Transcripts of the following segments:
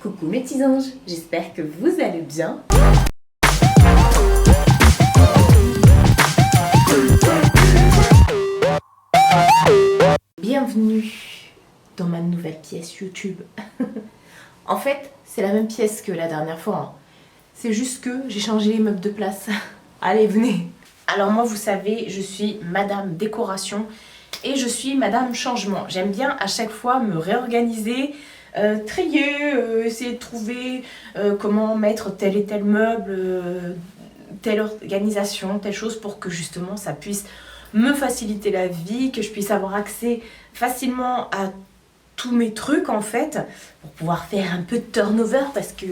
Coucou mes petits anges, j'espère que vous allez bien. Bienvenue dans ma nouvelle pièce YouTube. En fait, c'est la même pièce que la dernière fois, hein. C'est juste que j'ai changé les meubles de place. Allez, venez. Alors moi, vous savez, je suis Madame Décoration et je suis Madame Changement. J'aime bien à chaque fois me réorganiser, trier, essayer de trouver comment mettre tel et tel meuble, telle organisation, telle chose pour que justement ça puisse me faciliter la vie, que je puisse avoir accès facilement à tous mes trucs en fait, pour pouvoir faire un peu de turnover parce que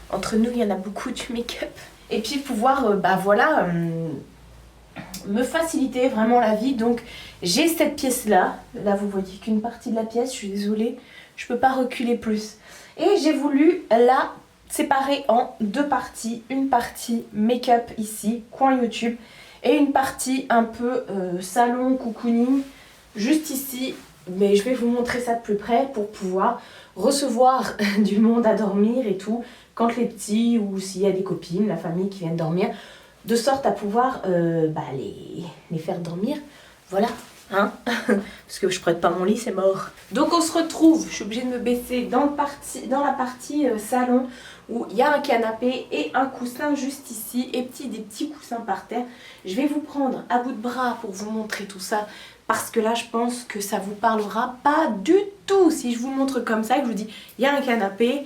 entre nous il y en a beaucoup du make-up. Et puis pouvoir me faciliter vraiment la vie. Donc j'ai cette pièce là vous voyez qu'une partie de la pièce, je suis désolée, je peux pas reculer plus. Et j'ai voulu la séparer en deux parties, une partie make-up ici, coin YouTube, et une partie un peu salon, cocooning, juste ici. Mais je vais vous montrer ça de plus près pour pouvoir recevoir du monde à dormir et tout, quand les petits ou s'il y a des copines, la famille qui viennent dormir, de sorte à pouvoir les faire dormir, voilà, hein. Parce que je prête pas mon lit, c'est mort. Donc on se retrouve, je suis obligée de me baisser dans la partie salon, où il y a un canapé et un coussin juste ici, et des petits coussins par terre. Je vais vous prendre à bout de bras pour vous montrer tout ça, parce que là je pense que ça vous parlera pas du tout si je vous montre comme ça, que je vous dis il y a un canapé,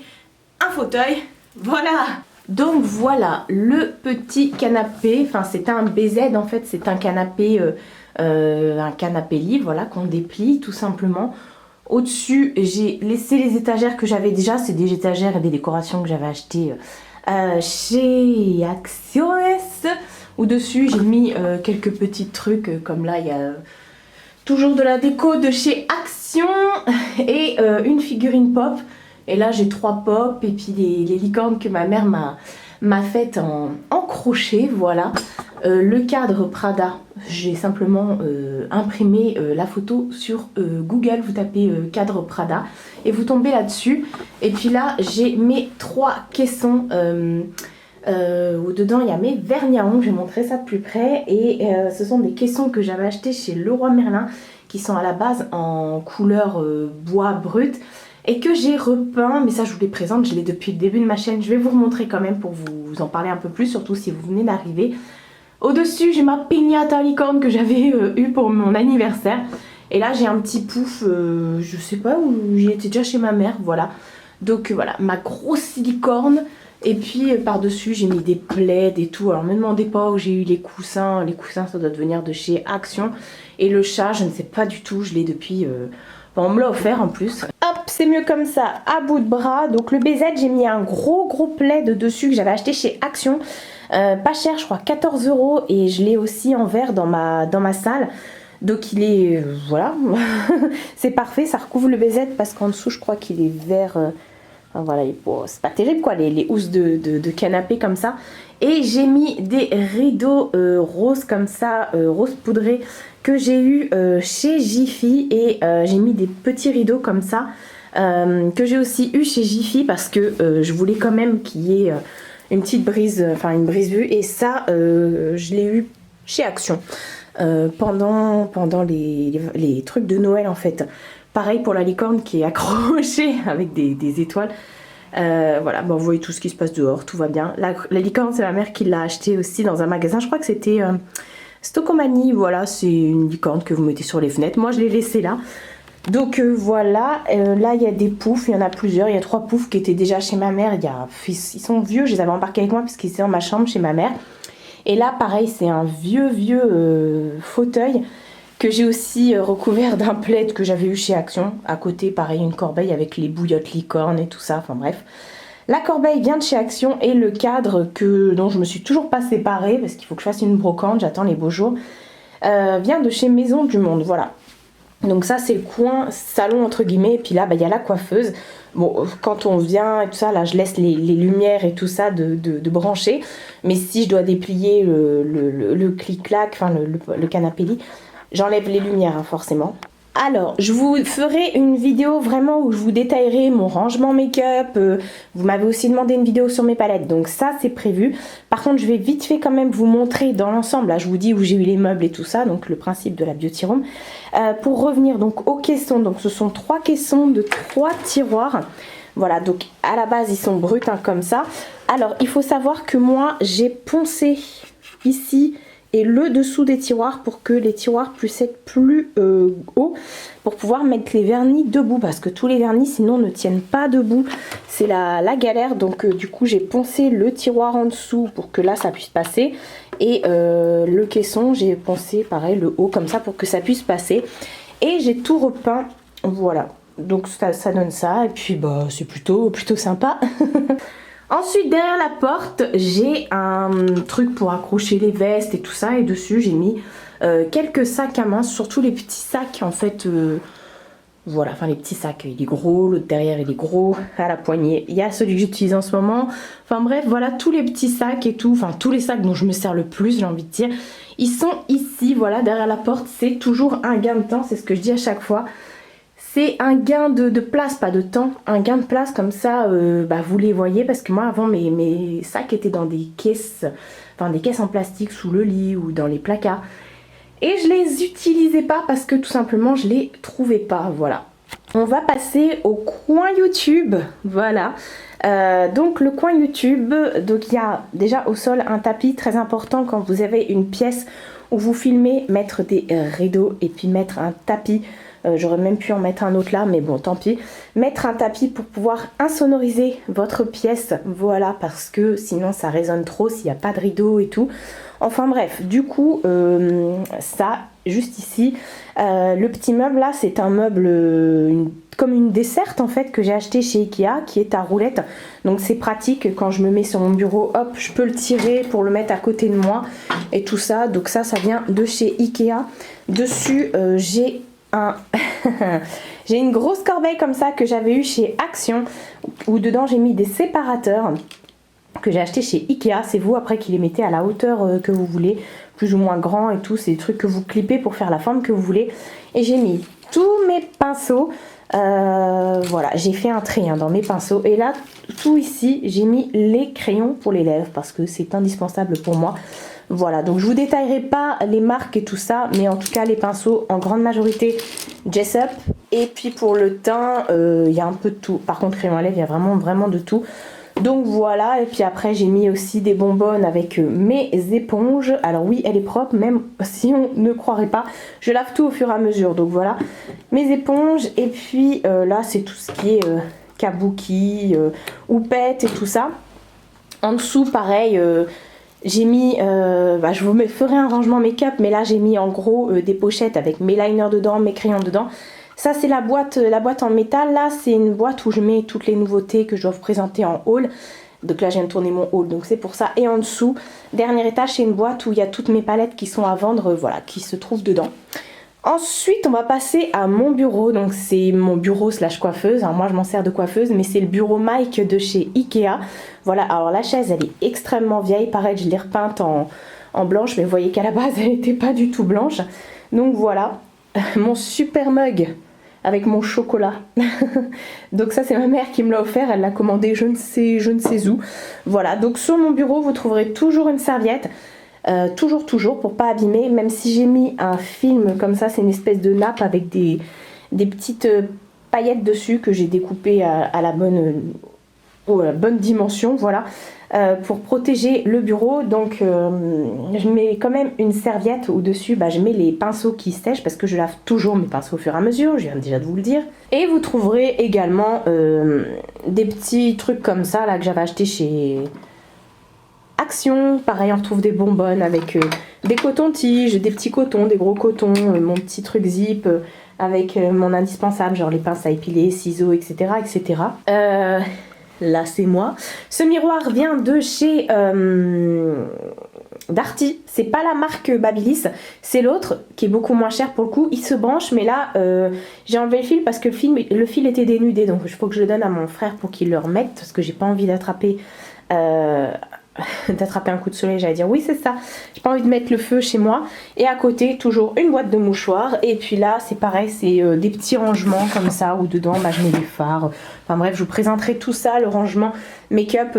un fauteuil, voilà. Donc voilà le petit canapé, enfin c'est un BZ en fait, c'est un canapé lit, voilà, qu'on déplie tout simplement. Au-dessus j'ai laissé les étagères que j'avais déjà, c'est des étagères et des décorations que j'avais achetées chez Acciones. Au-dessus j'ai mis quelques petits trucs comme là il y a toujours de la déco de chez Action et une figurine pop. Et là j'ai 3 pop et puis les licornes que ma mère m'a faites en crochet, voilà. Le cadre Prada, j'ai simplement imprimé la photo sur Google, vous tapez cadre Prada et vous tombez là-dessus. Et puis là j'ai mes 3 caissons où dedans il y a mes vernis à ongles, je vais montrer ça de plus près. Et ce sont des caissons que j'avais achetés chez Leroy Merlin, qui sont à la base en couleur bois brut, et que j'ai repeint, mais ça je vous les présente, je l'ai depuis le début de ma chaîne. Je vais vous remontrer quand même pour vous en parler un peu plus, surtout si vous venez d'arriver. Au-dessus j'ai ma piñata licorne que j'avais eu pour mon anniversaire. Et là j'ai un petit pouf, je sais pas où, j'y étais déjà chez ma mère, voilà. Donc voilà, ma grosse licorne. Et puis par-dessus j'ai mis des plaids et tout. Alors ne me demandez pas où j'ai eu les coussins ça doit venir de chez Action. Et le chat, je ne sais pas du tout, je l'ai depuis... on me l'a offert en plus. Hop, c'est mieux comme ça, à bout de bras. Donc le BZ, j'ai mis un gros plaid dessus que j'avais acheté chez Action. Pas cher, je crois 14 €. Et je l'ai aussi en vert dans ma salle. Donc il est... voilà, c'est parfait, ça recouvre le BZ parce qu'en dessous je crois qu'il est vert... enfin, voilà, bon, c'est pas terrible quoi, les housses de canapé comme ça. Et j'ai mis des rideaux roses comme ça, rose poudré, que j'ai eu chez Jiffy. Et j'ai mis des petits rideaux comme ça, que j'ai aussi eu chez Jiffy, parce que je voulais quand même qu'il y ait une petite brise, enfin une brise vue. Et ça, je l'ai eu chez Action, pendant les trucs de Noël en fait. Pareil pour la licorne qui est accrochée avec des étoiles. Voilà, bon, vous voyez tout ce qui se passe dehors, tout va bien. La licorne, c'est ma mère qui l'a achetée aussi dans un magasin. Je crois que c'était Stockomanie. Voilà, c'est une licorne que vous mettez sur les fenêtres. Moi, je l'ai laissée là. Donc voilà, là il y a des poufs, il y en a plusieurs. Il y a 3 poufs qui étaient déjà chez ma mère. Ils sont vieux, je les avais embarqués avec moi parce qu'ils étaient dans ma chambre chez ma mère. Et là, pareil, c'est un vieux fauteuil que j'ai aussi recouvert d'un plaid que j'avais eu chez Action. À côté, pareil, une corbeille avec les bouillottes licornes et tout ça, enfin bref. La corbeille vient de chez Action et le cadre dont je me suis toujours pas séparée, parce qu'il faut que je fasse une brocante, j'attends les beaux jours, vient de chez Maison du Monde, voilà. Donc ça, c'est le coin salon entre guillemets, et puis là, y a la coiffeuse. Bon, quand on vient et tout ça, là, je laisse les lumières et tout ça de brancher. Mais si je dois déplier le clic-clac, enfin le canapé lit, j'enlève les lumières, hein, forcément. Alors, je vous ferai une vidéo vraiment où je vous détaillerai mon rangement make-up. Vous m'avez aussi demandé une vidéo sur mes palettes, donc ça c'est prévu. Par contre, je vais vite fait quand même vous montrer dans l'ensemble. Là, je vous dis où j'ai eu les meubles et tout ça, donc le principe de la beauty room. Pour revenir donc aux caissons, donc ce sont 3 caissons de 3 tiroirs. Voilà, donc à la base ils sont bruts hein, comme ça. Alors, il faut savoir que moi j'ai poncé ici et le dessous des tiroirs pour que les tiroirs puissent être plus hauts pour pouvoir mettre les vernis debout parce que tous les vernis sinon ne tiennent pas debout, c'est la galère. Donc du coup j'ai poncé le tiroir en dessous pour que là ça puisse passer et le caisson j'ai poncé pareil le haut comme ça pour que ça puisse passer et j'ai tout repeint, voilà, donc ça donne ça et puis bah c'est plutôt sympa. Ensuite, derrière la porte, j'ai un truc pour accrocher les vestes et tout ça. Et dessus, j'ai mis quelques sacs à main, surtout les petits sacs en fait. Voilà, enfin les petits sacs, il est gros, l'autre derrière il est gros, à la poignée. Il y a celui que j'utilise en ce moment. Enfin bref, voilà tous les petits sacs et tout. Enfin tous les sacs dont je me sers le plus, j'ai envie de dire. Ils sont ici, voilà, derrière la porte. C'est toujours un gain de temps, c'est ce que je dis à chaque fois. C'est un gain de place, pas de temps, un gain de place comme ça, bah vous les voyez parce que moi avant mes sacs étaient dans des caisses, enfin des caisses en plastique sous le lit ou dans les placards. Et je les utilisais pas parce que tout simplement je les trouvais pas, voilà. On va passer au coin YouTube, voilà. Donc le coin YouTube, donc il y a déjà au sol un tapis très important quand vous avez une pièce où vous filmez, mettre des rideaux et puis mettre un tapis. J'aurais même pu en mettre un autre là, mais bon, tant pis. Mettre un tapis pour pouvoir insonoriser votre pièce, voilà, parce que sinon ça résonne trop s'il n'y a pas de rideau et tout. Enfin bref, du coup, ça, juste ici, le petit meuble là, c'est un meuble comme une desserte en fait que j'ai acheté chez Ikea, qui est à roulette. Donc c'est pratique, quand je me mets sur mon bureau, hop, je peux le tirer pour le mettre à côté de moi et tout ça. Donc ça vient de chez Ikea. Dessus, j'ai j'ai une grosse corbeille comme ça que j'avais eu chez Action où dedans j'ai mis des séparateurs que j'ai acheté chez Ikea. C'est vous après qui les mettez à la hauteur que vous voulez, plus ou moins grand et tout. C'est des trucs que vous clippez pour faire la forme que vous voulez. Et j'ai mis tous mes pinceaux, voilà, j'ai fait un tri hein, dans mes pinceaux. Et là tout ici j'ai mis les crayons pour les lèvres parce que c'est indispensable pour moi. Voilà, donc je vous détaillerai pas les marques et tout ça, mais en tout cas les pinceaux en grande majorité Jessup. Et puis pour le teint, il y a un peu de tout. Par contre crayon à lèvres, il y a vraiment de tout. Donc voilà, et puis après j'ai mis aussi des bonbonnes avec mes éponges. Alors oui, elle est propre, même si on ne croirait pas. Je lave tout au fur et à mesure, donc voilà. Mes éponges, et puis là c'est tout ce qui est kabuki, houppette et tout ça. En dessous, pareil... j'ai mis, je vous ferai un rangement make-up, mais là j'ai mis en gros des pochettes avec mes liners dedans, mes crayons dedans. Ça c'est la boîte en métal, là c'est une boîte où je mets toutes les nouveautés que je dois vous présenter en haul. Donc là je viens de tourner mon haul, donc c'est pour ça. Et en dessous, dernier étage, c'est une boîte où il y a toutes mes palettes qui sont à vendre, voilà, qui se trouvent dedans. Ensuite, on va passer à mon bureau. Donc c'est mon bureau slash coiffeuse. Alors moi, je m'en sers de coiffeuse, mais c'est le bureau Mike de chez Ikea. Voilà, alors la chaise, elle est extrêmement vieille. Pareil, je l'ai repeinte en blanche, mais vous voyez qu'à la base, elle n'était pas du tout blanche. Donc voilà, mon super mug avec mon chocolat. Donc ça, c'est ma mère qui me l'a offert. Elle l'a commandé je ne sais où. Voilà, donc sur mon bureau, vous trouverez toujours une serviette. Toujours pour pas abîmer, même si j'ai mis un film comme ça, c'est une espèce de nappe avec des petites paillettes dessus que j'ai découpées à la bonne dimension, voilà, pour protéger le bureau. Donc je mets quand même une serviette au dessus, je mets les pinceaux qui sèchent parce que je lave toujours mes pinceaux au fur et à mesure, je viens déjà de vous le dire. Et vous trouverez également des petits trucs comme ça là que j'avais acheté chez Action. Pareil, on retrouve des bonbonnes avec des cotons-tiges, des petits cotons, des gros cotons, mon petit truc zip avec mon indispensable, genre les pinces à épiler, ciseaux, etc. etc. Là, c'est moi. Ce miroir vient de chez Darty. C'est pas la marque Babyliss, c'est l'autre qui est beaucoup moins cher pour le coup. Il se branche, mais là, j'ai enlevé le fil parce que le fil était dénudé. Donc, il faut que je le donne à mon frère pour qu'il le remette parce que j'ai pas envie d'attraper d'attraper un coup de soleil, j'allais dire oui c'est ça, j'ai pas envie de mettre le feu chez moi. Et à côté toujours une boîte de mouchoirs, et puis là c'est pareil, c'est des petits rangements comme ça où dedans bah, je mets des fards. Enfin bref, je vous présenterai tout ça, le rangement make-up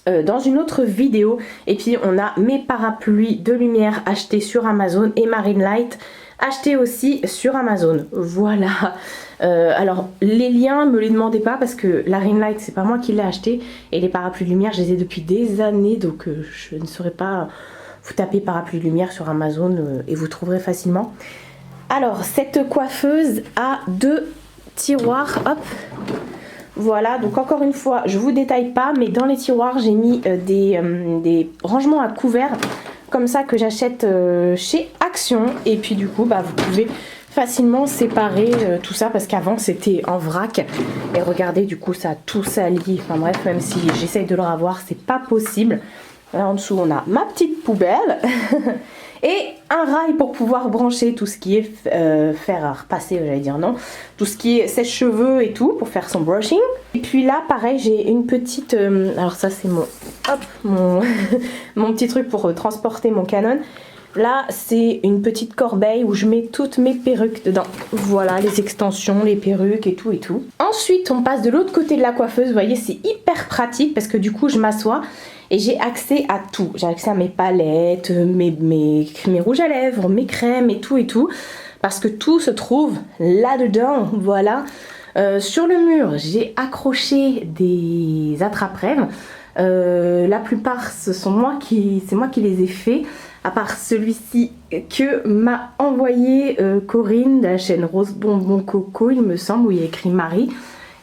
dans une autre vidéo. Et puis on a mes parapluies de lumière achetés sur Amazon et Marine Light acheté aussi sur Amazon. Voilà. Alors les liens, me les demandez pas parce que la ring light c'est pas moi qui l'ai acheté, et les parapluies de lumière je les ai depuis des années, donc je ne saurais pas. Vous tapez parapluie de lumière sur Amazon et vous trouverez facilement. Alors cette coiffeuse a 2 tiroirs, hop. Voilà, donc encore une fois je vous détaille pas, mais dans les tiroirs j'ai mis des rangements à couverts comme ça que j'achète chez Action, et puis du coup bah, vous pouvez facilement séparer tout ça parce qu'avant c'était en vrac, et regardez du coup ça a tout sali, enfin bref, même si j'essaye de le ravoir c'est pas possible. Là en dessous on a ma petite poubelle et un rail pour pouvoir brancher tout ce qui est fer à repasser, j'allais dire non, tout ce qui est sèche-cheveux et tout pour faire son brushing. Et puis là pareil j'ai une petite, alors ça c'est mon, hop, mon petit truc pour transporter mon Canon. Là c'est une petite corbeille où je mets toutes mes perruques dedans. Voilà, les extensions, les perruques et tout et tout. Ensuite on passe de l'autre côté de la coiffeuse, vous voyez c'est hyper pratique parce que du coup je m'assois et j'ai accès à tout. J'ai accès à mes palettes, mes rouges à lèvres, mes crèmes et tout. Parce que tout se trouve là-dedans, voilà. Sur le mur, j'ai accroché des attrape-rêves. La plupart, c'est moi qui les ai faits. À part celui-ci que m'a envoyé Corinne de la chaîne Rose Bonbon Coco, il me semble, où il y a écrit Marie.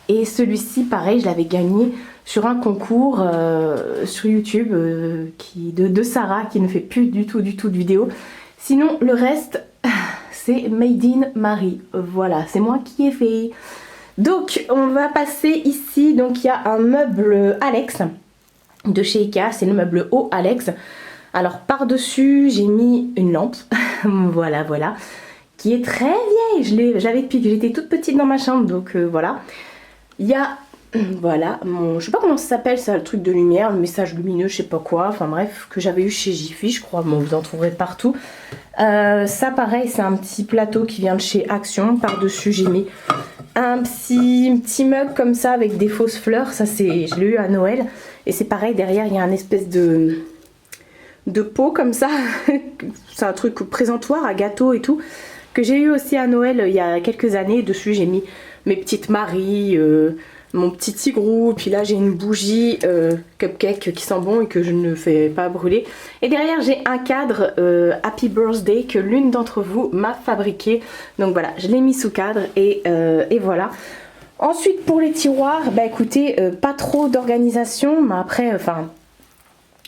Et celui-ci, pareil, je l'avais gagné sur un concours sur YouTube de Sarah, qui ne fait plus du tout de vidéos. Sinon, le reste, c'est Made in Marie. Voilà, c'est moi qui ai fait. Donc, on va passer ici. Donc, il y a un meuble Alex de chez Ikea. C'est le meuble haut Alex. Alors, par-dessus, j'ai mis une lampe. voilà, qui est très vieille. Je l'avais depuis que j'étais toute petite dans ma chambre. Donc, voilà. Il y a, voilà, je sais pas comment ça s'appelle, ça, le truc de lumière, le message lumineux, je sais pas quoi, enfin bref, que j'avais eu chez Jiffy, je crois, bon, vous en trouverez partout. Ça, pareil, c'est un petit plateau qui vient de chez Action. Par-dessus, j'ai mis un petit mug comme ça avec des fausses fleurs. Ça, je l'ai eu à Noël. Et c'est pareil, derrière, il y a un espèce de pot comme ça. C'est un truc présentoir à gâteau et tout, que j'ai eu aussi à Noël il y a quelques années. Dessus, j'ai mis mes petites Marie, mon petit tigrou, puis là j'ai une bougie cupcake qui sent bon et que je ne fais pas brûler. Et derrière j'ai un cadre Happy Birthday que l'une d'entre vous m'a fabriqué. Donc voilà, je l'ai mis sous cadre et voilà. Ensuite pour les tiroirs, bah écoutez, pas trop d'organisation, mais après, enfin...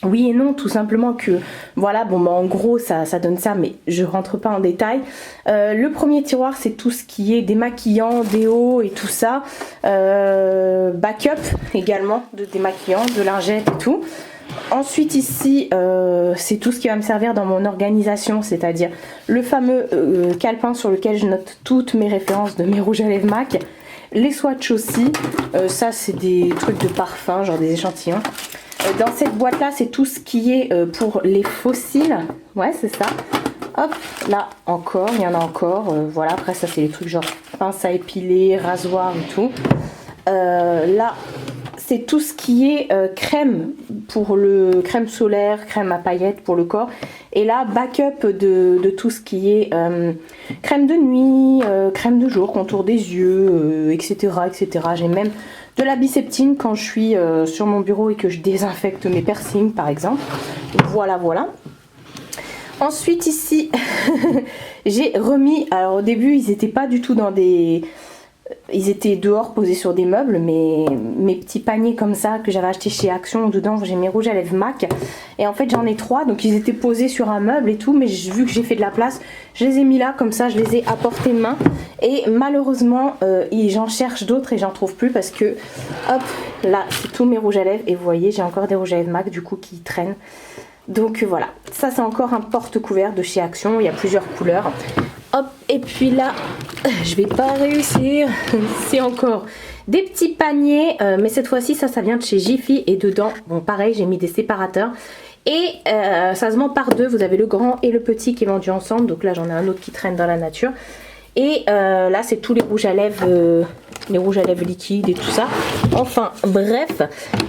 Oui et non, tout simplement que voilà, bon bah en gros ça donne ça, mais je rentre pas en détail. Le premier tiroir c'est tout ce qui est démaquillant, déo et tout ça, backup également de démaquillant, de lingettes et tout. Ensuite ici c'est tout ce qui va me servir dans mon organisation, c'est-à-dire le fameux calepin sur lequel je note toutes mes références de mes rouges à lèvres MAC. Les swatchs aussi, ça c'est des trucs de parfum, genre des échantillons. Dans cette boîte là c'est tout ce qui est pour les fossiles, ouais c'est ça. Hop, là encore, il y en a encore, voilà, après ça c'est les trucs genre pince à épiler, rasoir et tout. Là c'est tout ce qui est crème pour le crème solaire, crème à paillettes pour le corps. Et là backup de tout ce qui est crème de nuit, crème de jour, contour des yeux, etc. J'ai même de la biceptine quand je suis sur mon bureau et que je désinfecte mes piercings par exemple. Voilà. Ensuite ici j'ai remis, alors au début ils n'étaient pas du tout dans des... Ils étaient dehors posés sur des meubles, mais mes petits paniers comme ça que j'avais acheté chez Action, dedans j'ai mes rouges à lèvres MAC. Et en fait j'en ai 3, donc ils étaient posés sur un meuble et tout, mais vu que j'ai fait de la place, je les ai mis là, comme ça je les ai à portée de main. Et malheureusement j'en cherche d'autres et j'en trouve plus parce que hop, là c'est tous mes rouges à lèvres et vous voyez j'ai encore des rouges à lèvres MAC du coup qui traînent. Donc voilà, ça c'est encore un porte-couvert de chez Action, il y a plusieurs couleurs. Hop, et puis là, je vais pas réussir, c'est encore Des petits paniers, mais cette fois-ci ça vient de chez Jiffy et dedans, bon pareil j'ai mis des séparateurs. Et ça se vend par deux, vous avez le grand et le petit qui est vendu ensemble. Donc là j'en ai un autre qui traîne dans la nature. Et là c'est tous les rouges à lèvres liquides et tout ça. Enfin bref.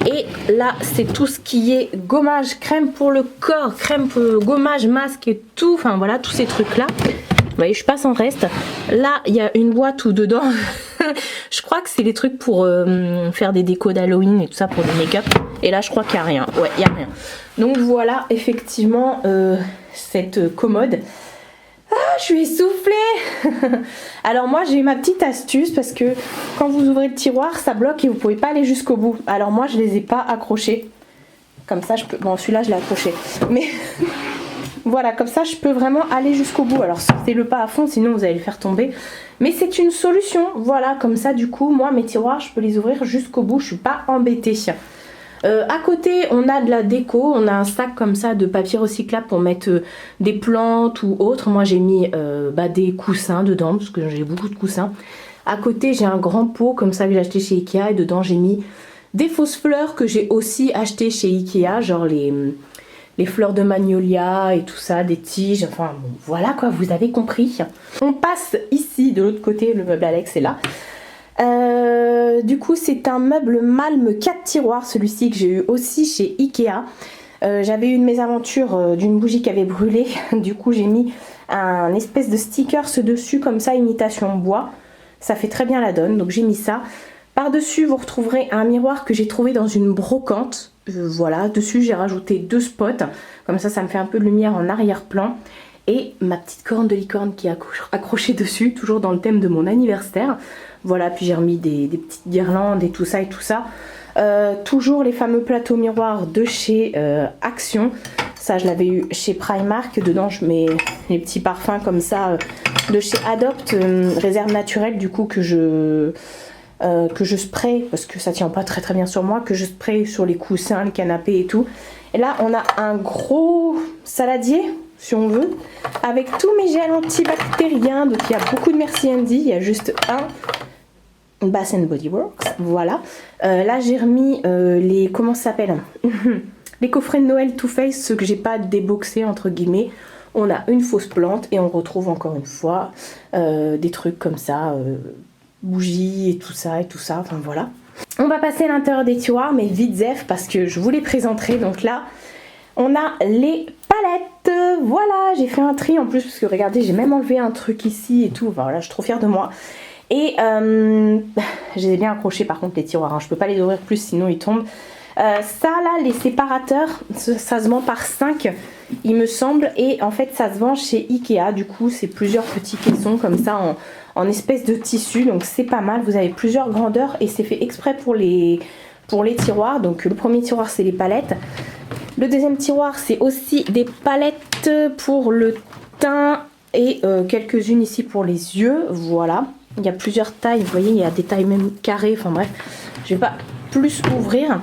Et là c'est tout ce qui est gommage, crème pour le corps, crème pour gommage, masque et tout. Enfin voilà tous ces trucs là. Vous voyez je passe en reste. Là il y a une boîte où dedans je crois que c'est les trucs pour faire des décos d'Halloween et tout ça pour des make-up. Et là je crois qu'il n'y a rien. Ouais il n'y a rien. Donc voilà effectivement cette commode. Ah, je suis essoufflée. Alors moi j'ai ma petite astuce parce que quand vous ouvrez le tiroir ça bloque et vous pouvez pas aller jusqu'au bout. Alors moi je les ai pas accrochés. Comme ça je peux... Bon celui-là je l'ai accroché. Mais voilà comme ça je peux vraiment aller jusqu'au bout. Alors sortez-le pas à fond sinon vous allez le faire tomber. Mais c'est une solution. Voilà comme ça du coup moi mes tiroirs je peux les ouvrir jusqu'au bout. Je suis pas embêtée. À côté on a de la déco, on a un sac comme ça de papier recyclable pour mettre des plantes ou autre. Moi j'ai mis des coussins dedans parce que j'ai beaucoup de coussins. À côté j'ai un grand pot comme ça que j'ai acheté chez Ikea et dedans j'ai mis des fausses fleurs que j'ai aussi acheté chez Ikea, genre les fleurs de magnolia et tout ça, des tiges, enfin bon, voilà quoi, vous avez compris. On passe ici de l'autre côté, le meuble Alex est là. Du coup c'est un meuble Malm 4 tiroirs, celui-ci que j'ai eu aussi chez Ikea. J'avais eu une mésaventure d'une bougie qui avait brûlé, du coup j'ai mis un espèce de stickers dessus comme ça, imitation bois. Ça fait très bien la donne, donc j'ai mis ça. Par dessus vous retrouverez un miroir que j'ai trouvé dans une brocante. Voilà, dessus j'ai rajouté 2 spots, comme ça ça me fait un peu de lumière en arrière-plan. Et ma petite corne de licorne qui est accrochée dessus, toujours dans le thème de mon anniversaire. Voilà, puis j'ai remis des petites guirlandes et tout ça et tout ça. Toujours les fameux plateaux miroirs de chez Action. Ça je l'avais eu chez Primark. Dedans je mets les petits parfums comme ça de chez Adopt, réserve naturelle du coup que je spray, parce que ça tient pas très très bien sur moi, que je spray sur les coussins, les canapés et tout. Et là on a un gros saladier si on veut, avec tous mes gels antibactériens. Donc il y a beaucoup de Merci Andy, il y a juste un Bath Body Works, voilà. Là j'ai remis les, comment ça s'appelle les coffrets de Noël Too Faced, ceux que j'ai pas déboxés entre guillemets. On a une fausse plante et on retrouve encore une fois des trucs comme ça, bougies et tout ça, enfin voilà. On va passer à l'intérieur des tiroirs, mais vite zef parce que je vous les présenterai. Donc là on a les palettes, voilà, j'ai fait un tri en plus parce que regardez j'ai même enlevé un truc ici et tout, enfin, voilà je suis trop fière de moi. Et je les ai bien accrochés par contre les tiroirs, hein. Je peux pas les ouvrir plus sinon ils tombent. Ça là les séparateurs ça se vend par 5 il me semble, et en fait ça se vend chez Ikea. Du coup c'est plusieurs petits caissons comme ça en espèce de tissu, donc c'est pas mal. Vous avez plusieurs grandeurs et c'est fait exprès pour les tiroirs. Donc le premier tiroir c'est les palettes, le deuxième tiroir c'est aussi des palettes pour le teint et quelques-unes ici pour les yeux, voilà. Il y a plusieurs tailles, vous voyez il y a des tailles même carrées, enfin bref je vais pas plus ouvrir.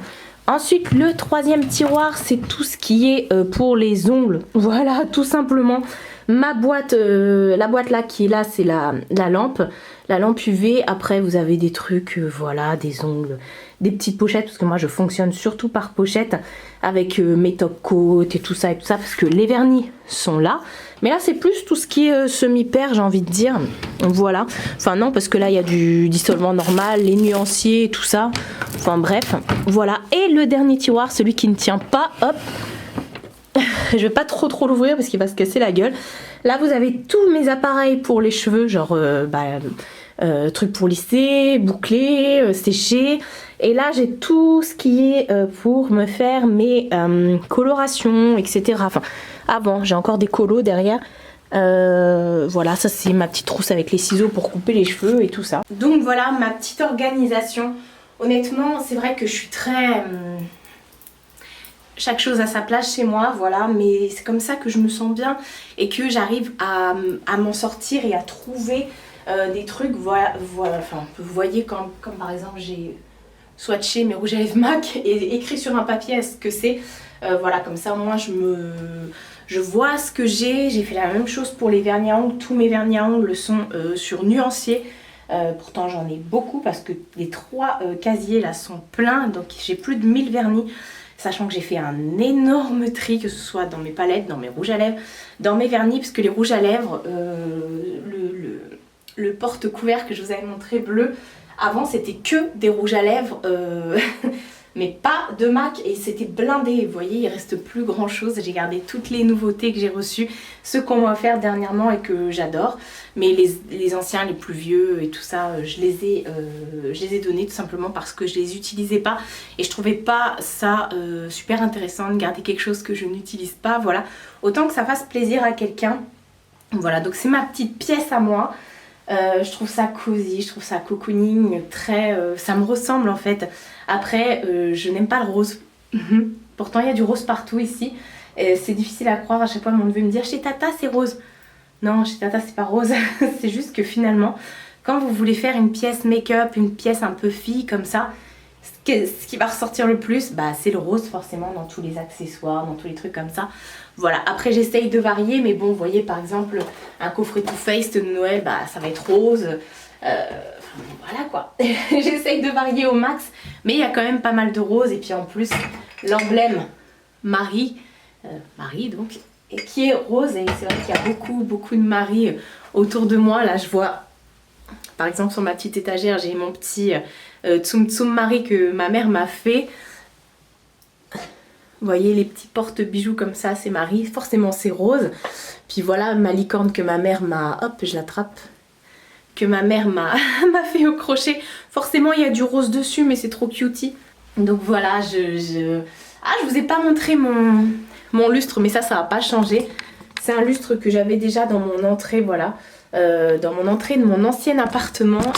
Ensuite le troisième tiroir c'est tout ce qui est pour les ongles, voilà tout simplement. Ma boîte, la boîte là qui est là c'est la lampe UV. Après vous avez des trucs, voilà, des ongles, des petites pochettes, parce que moi je fonctionne surtout par pochette avec mes top coats et tout ça parce que les vernis sont là. Mais là c'est plus tout ce qui est semi-pair, j'ai envie de dire, voilà. Enfin non parce que là il y a du dissolvant normal, les nuanciers, tout ça. Enfin bref, voilà. Et le dernier tiroir, celui qui ne tient pas, hop. Je vais pas trop l'ouvrir parce qu'il va se casser la gueule. Là vous avez tous mes appareils pour les cheveux, genre trucs pour lisser, boucler, sécher. Et là j'ai tout ce qui est pour me faire mes colorations, etc. Enfin avant j'ai encore des colos derrière. Voilà, ça c'est ma petite trousse avec les ciseaux pour couper les cheveux et tout ça. Donc voilà ma petite organisation. Honnêtement c'est vrai que je suis très... chaque chose à sa place chez moi, voilà, mais c'est comme ça que je me sens bien et que j'arrive à m'en sortir et à trouver des trucs, voilà, enfin, vous voyez comme par exemple j'ai swatché mes rouges à lèvres MAC et écrit sur un papier ce que c'est, voilà, comme ça moi je vois ce que j'ai fait la même chose pour les vernis à ongles, tous mes vernis à ongles sont sur nuancier. Pourtant j'en ai beaucoup parce que les 3 casiers là sont pleins, donc j'ai plus de 1000 vernis. Sachant que j'ai fait un énorme tri, que ce soit dans mes palettes, dans mes rouges à lèvres, dans mes vernis, parce que les rouges à lèvres, le porte-couvert que je vous avais montré bleu, avant c'était que des rouges à lèvres, mais pas de MAC, et c'était blindé. Vous voyez, il reste plus grand chose. J'ai gardé toutes les nouveautés que j'ai reçues, ceux qu'on m'a offert dernièrement et que j'adore. Mais les anciens, les plus vieux et tout ça, je les ai donnés tout simplement parce que je les utilisais pas et je trouvais pas ça super intéressant de garder quelque chose que je n'utilise pas. Voilà, autant que ça fasse plaisir à quelqu'un. Voilà, donc c'est ma petite pièce à moi. Je trouve ça cosy, je trouve ça cocooning, très, ça me ressemble en fait. Après, je n'aime pas le rose. Pourtant, il y a du rose partout ici. C'est difficile à croire, à chaque fois mon neveu me dit chez Tata c'est rose. Non, chez Tata c'est pas rose. C'est juste que finalement, quand vous voulez faire une pièce make-up, une pièce un peu fille comme ça, ce qui va ressortir le plus, bah, c'est le rose forcément dans tous les accessoires, dans tous les trucs comme ça. Voilà, après j'essaye de varier, mais bon, vous voyez par exemple un coffret Too Faced de Noël, bah ça va être rose. Voilà quoi, j'essaye de varier au max, mais il y a quand même pas mal de rose. Et puis en plus, l'emblème Marie donc, et qui est rose. Et c'est vrai qu'il y a beaucoup de Marie autour de moi. Là je vois, par exemple sur ma petite étagère, j'ai mon petit Tsum Tsum Marie que ma mère m'a fait. Vous voyez les petits porte-bijoux comme ça, c'est Marie, forcément c'est rose. Puis voilà ma licorne que ma mère m'a, hop je l'attrape, que ma mère m'a fait au crochet. Forcément il y a du rose dessus mais c'est trop cutie. Donc voilà, je vous ai pas montré mon lustre, mais ça va pas changer. C'est un lustre que j'avais déjà dans mon entrée, voilà. Dans mon entrée de mon ancien appartement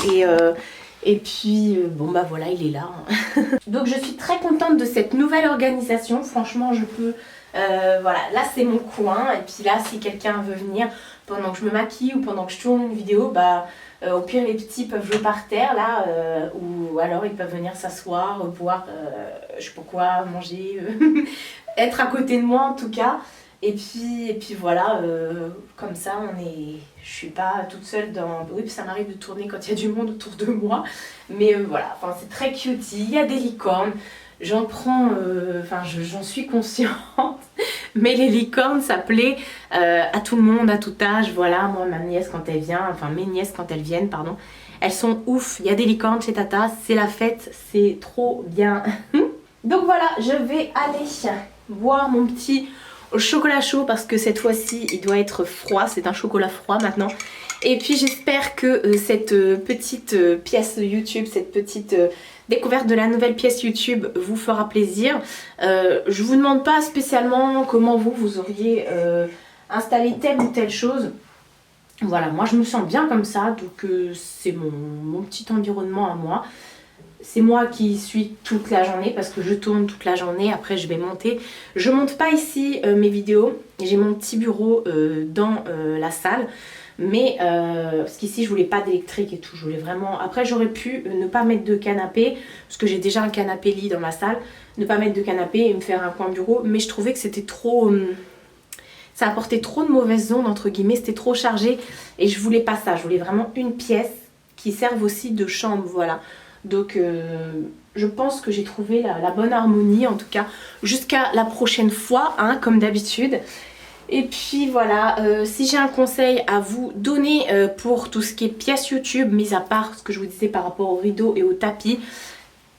et puis bon bah voilà, il est là. Donc je suis très contente de cette nouvelle organisation. Franchement je peux, voilà, là c'est mon coin. Et puis là si quelqu'un veut venir pendant que je me maquille ou pendant que je tourne une vidéo, bah au pire les petits peuvent jouer par terre là, ou alors ils peuvent venir s'asseoir, boire, je sais pas quoi, manger, être à côté de moi en tout cas. Et puis voilà, comme ça je suis pas toute seule dans... Oui, puis ça m'arrive de tourner quand il y a du monde autour de moi. Mais voilà, enfin, c'est très cutie, il y a des licornes. J'en prends, j'en suis consciente. Mais les licornes, ça plaît à tout le monde, à tout âge. Voilà, moi, ma nièce quand elle vient, enfin mes nièces quand elles viennent, pardon, elles sont ouf. Il y a des licornes chez Tata, c'est la fête, c'est trop bien. Donc voilà, je vais aller boire mon petit chocolat chaud parce que cette fois-ci il doit être froid, c'est un chocolat froid maintenant. Et puis j'espère que cette petite pièce YouTube, cette petite découverte de la nouvelle pièce YouTube vous fera plaisir. Je vous demande pas spécialement comment vous auriez installé telle ou telle chose. Voilà, moi je me sens bien comme ça, donc c'est mon petit environnement à moi. C'est moi qui suis toute la journée parce que je tourne toute la journée. Après je vais monter. Je monte pas ici mes vidéos. J'ai mon petit bureau dans la salle. Mais parce qu'ici je voulais pas d'électrique et tout. Je voulais vraiment... Après j'aurais pu ne pas mettre de canapé. Parce que j'ai déjà un canapé lit dans ma salle. Ne pas mettre de canapé et me faire un coin bureau. Mais je trouvais que c'était trop... ça apportait trop de mauvaises ondes entre guillemets. C'était trop chargé. Et je voulais pas ça. Je voulais vraiment une pièce qui serve aussi de chambre. Voilà. Donc je pense que j'ai trouvé la bonne harmonie en tout cas jusqu'à la prochaine fois hein, comme d'habitude. Et puis voilà, si j'ai un conseil à vous donner pour tout ce qui est pièces YouTube, mis à part ce que je vous disais par rapport aux rideaux et au tapis,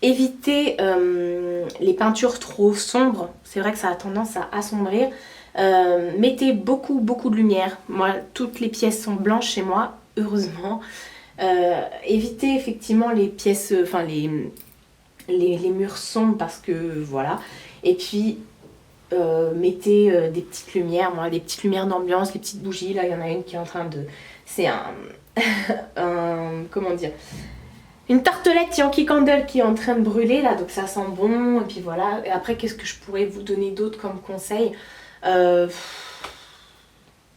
évitez les peintures trop sombres, c'est vrai que ça a tendance à assombrir. Mettez beaucoup de lumière. Moi toutes les pièces sont blanches chez moi, heureusement. Évitez effectivement les pièces, enfin les murs sombres parce que voilà. Et puis mettez des petites lumières, moi des petites lumières d'ambiance, les petites bougies. Là il y en a une qui est en train de... C'est comment dire, une tartelette Yankee Candle qui est en train de brûler là, donc ça sent bon. Et puis voilà. Et après qu'est-ce que je pourrais vous donner d'autre comme conseil?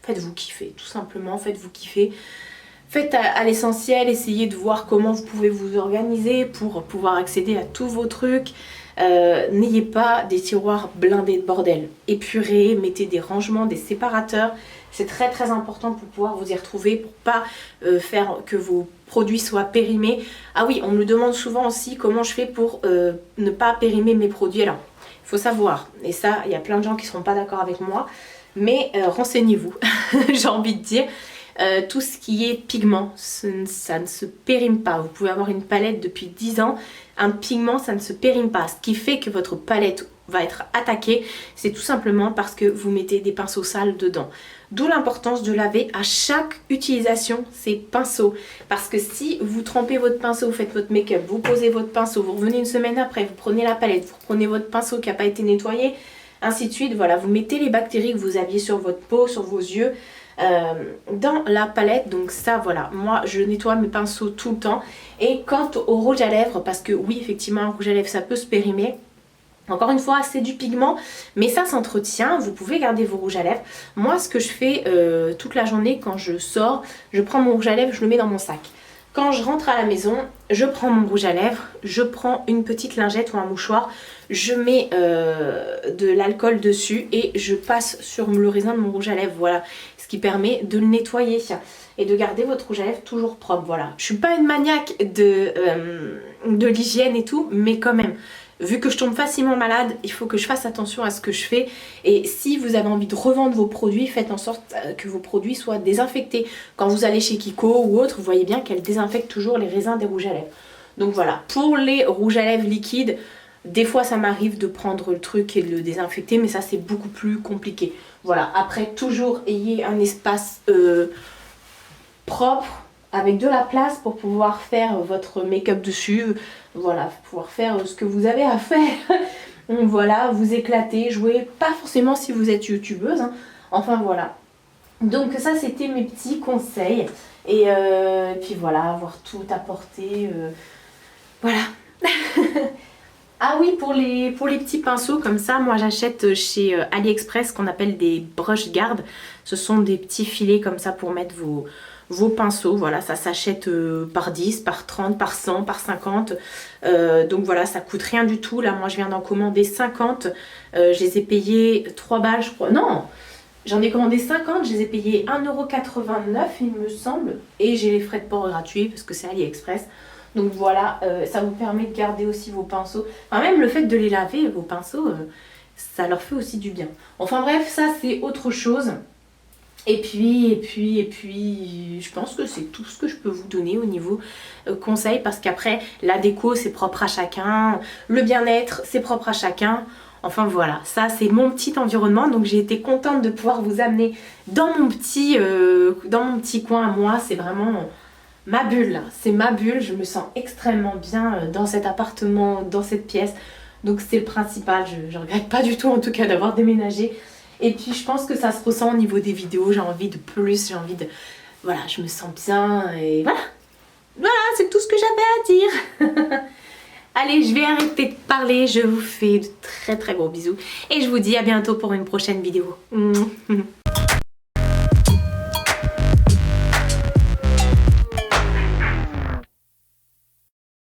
Faites-vous kiffer, tout simplement, faites-vous kiffer. Faites à l'essentiel, essayez de voir comment vous pouvez vous organiser pour pouvoir accéder à tous vos trucs. N'ayez pas des tiroirs blindés de bordel. Épurez, mettez des rangements, des séparateurs. C'est très très important pour pouvoir vous y retrouver, pour pas faire que vos produits soient périmés. Ah oui, on me demande souvent aussi comment je fais pour ne pas périmer mes produits. Alors, il faut savoir, et ça, il y a plein de gens qui ne seront pas d'accord avec moi, mais renseignez-vous, j'ai envie de dire. Tout ce qui est pigment, ça ne se périme pas. Vous pouvez avoir une palette depuis 10 ans, un pigment ça ne se périme pas. Ce qui fait que votre palette va être attaquée, c'est tout simplement parce que vous mettez des pinceaux sales dedans. D'où l'importance de laver à chaque utilisation ces pinceaux. Parce que si vous trempez votre pinceau, vous faites votre make-up, vous posez votre pinceau, vous revenez une semaine après, vous prenez la palette, vous prenez votre pinceau qui n'a pas été nettoyé, ainsi de suite, voilà, vous mettez les bactéries que vous aviez sur votre peau, sur vos yeux, dans la palette. Donc ça, voilà, moi je nettoie mes pinceaux tout le temps. Et quant au rouge à lèvres, parce que oui, effectivement, un rouge à lèvres ça peut se périmer. Encore une fois, c'est du pigment, mais ça s'entretient, vous pouvez garder vos rouges à lèvres. Moi, ce que je fais toute la journée quand je sors, je prends mon rouge à lèvres, je le mets dans mon sac. Quand je rentre à la maison, je prends mon rouge à lèvres, je prends une petite lingette ou un mouchoir, je mets de l'alcool dessus et je passe sur le raisin de mon rouge à lèvres, voilà. Ce qui permet de le nettoyer et de garder votre rouge à lèvres toujours propre, voilà. Je suis pas une maniaque de l'hygiène et tout, mais quand même, vu que je tombe facilement malade, il faut que je fasse attention à ce que je fais. Et si vous avez envie de revendre vos produits, faites en sorte que vos produits soient désinfectés. Quand vous allez chez Kiko ou autre, vous voyez bien qu'elle désinfecte toujours les raisins des rouges à lèvres. Donc voilà, pour les rouges à lèvres liquides, des fois ça m'arrive de prendre le truc et de le désinfecter, mais ça c'est beaucoup plus compliqué. Voilà, après toujours ayez un espace propre, avec de la place pour pouvoir faire votre make-up dessus, voilà, pouvoir faire ce que vous avez à faire. Voilà, vous éclater, jouer, pas forcément si vous êtes youtubeuse, hein. Enfin voilà. Donc ça c'était mes petits conseils. Et puis voilà, avoir tout apporté, voilà. Ah oui, pour les petits pinceaux comme ça, moi j'achète chez AliExpress ce qu'on appelle des brush guard. Ce sont des petits filets comme ça pour mettre vos pinceaux. Voilà, ça s'achète par 10, par 30, par 100, par 50. Donc voilà, ça coûte rien du tout. Là, moi je viens d'en commander 50. Je les ai payés 3 balles, je crois. Non, j'en ai commandé 50, je les ai payés 1,89 € il me semble. Et j'ai les frais de port gratuits parce que c'est AliExpress. Donc voilà, ça vous permet de garder aussi vos pinceaux. Enfin, même le fait de les laver, vos pinceaux, ça leur fait aussi du bien. Enfin bref, ça c'est autre chose. Et puis, je pense que c'est tout ce que je peux vous donner au niveau conseil. Parce qu'après, la déco, c'est propre à chacun. Le bien-être, c'est propre à chacun. Enfin voilà, ça c'est mon petit environnement. Donc j'ai été contente de pouvoir vous amener dans mon petit coin à moi. C'est vraiment ma bulle, c'est ma bulle, je me sens extrêmement bien dans cet appartement, dans cette pièce. Donc c'est le principal, je regrette pas du tout en tout cas d'avoir déménagé. Et puis je pense que ça se ressent au niveau des vidéos, j'ai envie de plus, j'ai envie de... Voilà, je me sens bien et voilà. Voilà, c'est tout ce que j'avais à dire. Allez, je vais arrêter de parler, je vous fais de très très gros bisous. Et je vous dis à bientôt pour une prochaine vidéo.